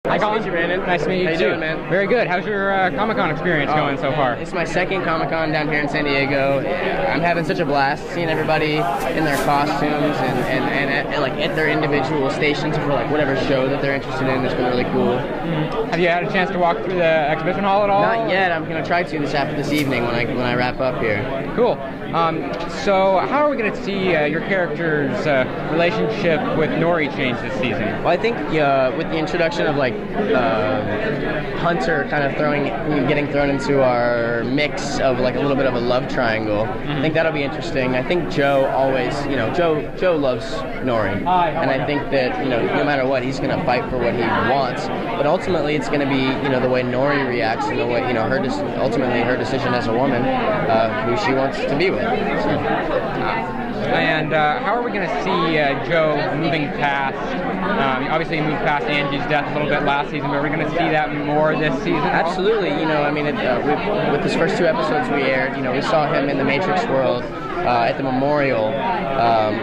Hi, Colin. Nice to meet you, Brandon. Nice to meet you, How you too. doing, man? Very good. How's your Comic-Con experience going so far? It's my second Comic-Con down here in San Diego. I'm having such a blast seeing everybody in their costumes and like at their individual stations for like whatever show that they're interested in. It's been really cool. Have you had a chance to walk through the exhibition hall at all? Not yet. I'm gonna try to this evening when I wrap up here. Cool. So how are we going to see your character's relationship with Nori change this season? Well, I think with the introduction of like Hunter kind of getting thrown into our mix of like a little bit of a love triangle, I think that'll be interesting. I think Joe always, Joe loves Nori, and I think that no matter what, he's going to fight for what he wants. But ultimately, it's going to be the way Nori reacts and the way ultimately her decision as a woman, who she wants to be with. So. And how are we going to see Joe moving past? Obviously, he moved past Angie's death a little bit last season, but we're going to see that more this season. Absolutely. With his first two episodes we aired, we saw him in the Matrix world at the memorial,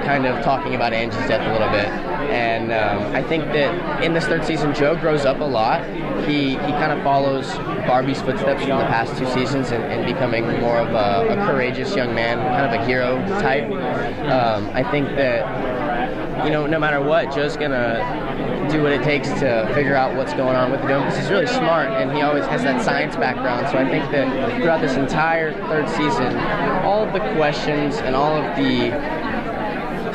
kind of talking about Angie's death a little bit. And I think that in this third season, Joe grows up a lot. He kind of follows Barbie's footsteps from the past two seasons and becoming more of a courageous young man, kind of a hero type. I think that, no matter what, Joe's going to do what it takes to figure out what's going on with the dome, because he's really smart and he always has that science background. So I think that throughout this entire third season, all of the questions and all of the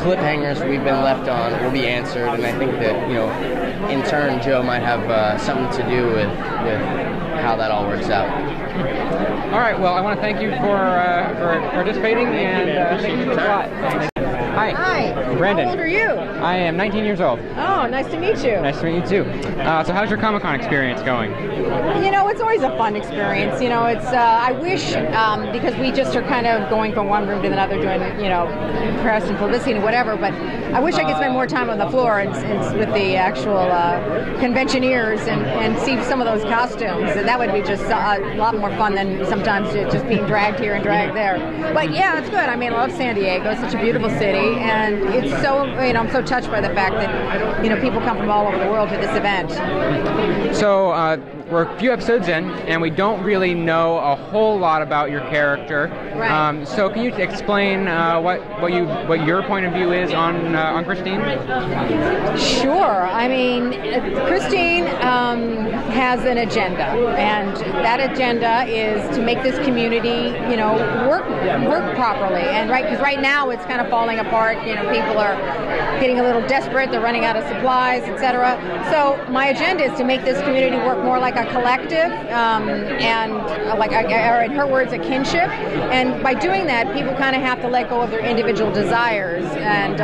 cliffhangers we've been left on will be answered, and I think that in turn Joe might have something to do with how that all works out. All right. Well, I want to thank you for participating, and thank you for the lot. Hi. Hi. Brandon. How old are you? I am 19 years old. Oh, nice to meet you. Nice to meet you too. So how's your Comic-Con experience going? It's always a fun experience. It's I wish because we just are kind of going from one room to another doing press and publicity and whatever. But I wish I could spend more time on the floor and with the actual conventioneers and see some of those costumes. And that would be just a lot more fun than sometimes just being dragged here and dragged there. But yeah, it's good. I mean, I love San Diego. It's such a beautiful city. And it's so, I'm so touched by the fact that, people come from all over the world to this event. So, we're a few episodes in, and we don't really know a whole lot about your character. Right. So, can you explain what your point of view is on Christine? Sure. I mean, Christine has an agenda, and that agenda is to make this community, work properly. And because right now it's kind of falling apart. People are getting a little desperate. They're running out of supplies, etc. So my agenda is to make this community work more like a collective, and or in her words, a kinship. And by doing that, people kind of have to let go of their individual desires. And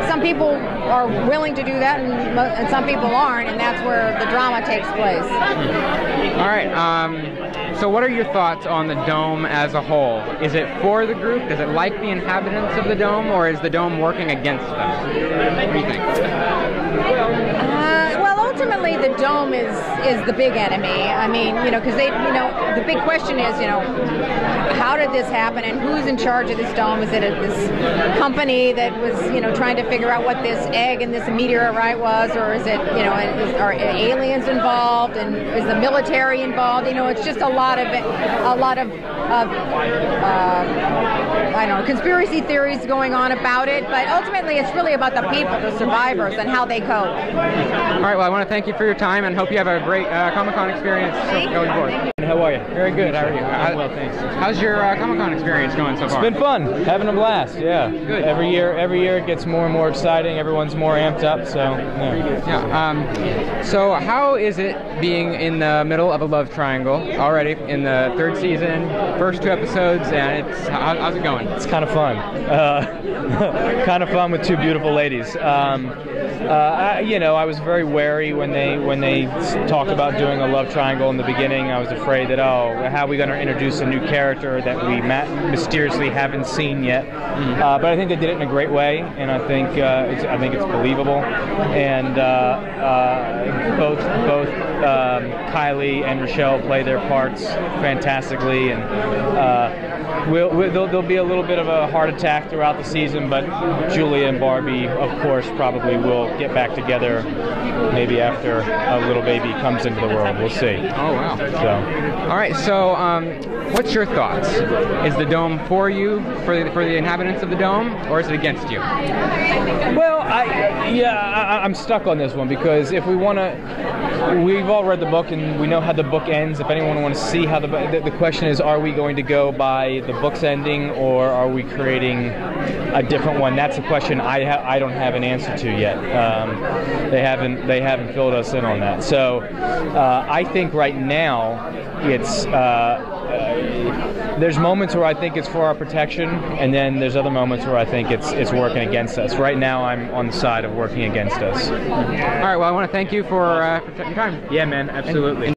some people are willing to do that, and some people aren't, and that's where the drama takes place. All right. So what are your thoughts on the dome as a whole? Is it for the group? Does it like the inhabitants of the dome, or is the dome working against them? What do you think? Well, ultimately, the dome is the big enemy. I mean, because the big question is, how did this happen, and who's in charge of this dome? Is it this company that was, trying to figure out what this egg and this meteorite was, or is it, are aliens involved, and is the military involved? It's just a lot of I don't know, conspiracy theories going on about it, but ultimately it's really about the people, the survivors, and how they cope. All right, well, I want to thank you for your time and hope you have a great Comic-Con experience going forward. How are you? Very good. How are you? Well, thanks. How's your Comic-Con experience going so far? It's been fun. Having a blast, yeah. Good. Every year it gets more and more exciting. Everyone's more amped up, so, yeah. So how is it being in the middle of a love triangle already in the third season, first two episodes, and how's it going? It's kind of fun. Kind of fun with two beautiful ladies. I was very wary when they talked about doing a love triangle in the beginning. I was afraid that, how are we going to introduce a new character that we mysteriously haven't seen yet? But I think they did it in a great way, and I think it's believable. And both Kylie and Rochelle play their parts fantastically, and there'll be a little bit of a heart attack throughout the season, but Julia and Barbie, of course, probably will get back together maybe after a little baby comes into the world. We'll see. Oh, wow. So, all right, so what's your thoughts? Is the dome for you, for the inhabitants of the dome, or is it against you? well, I'm stuck on this one, because if we want to, we've all read the book and we know how the book ends. If anyone wants to see how the question is, are we going to go by the book's ending, or are we creating a different one? That's a question I don't have an answer to yet. They haven't filled us in on that. So I think right now it's there's moments where I think it's for our protection, and then there's other moments where I think it's working against us. Right now I'm on the side of working against us. All right, well, I want to thank you for your time. Yeah, man, absolutely.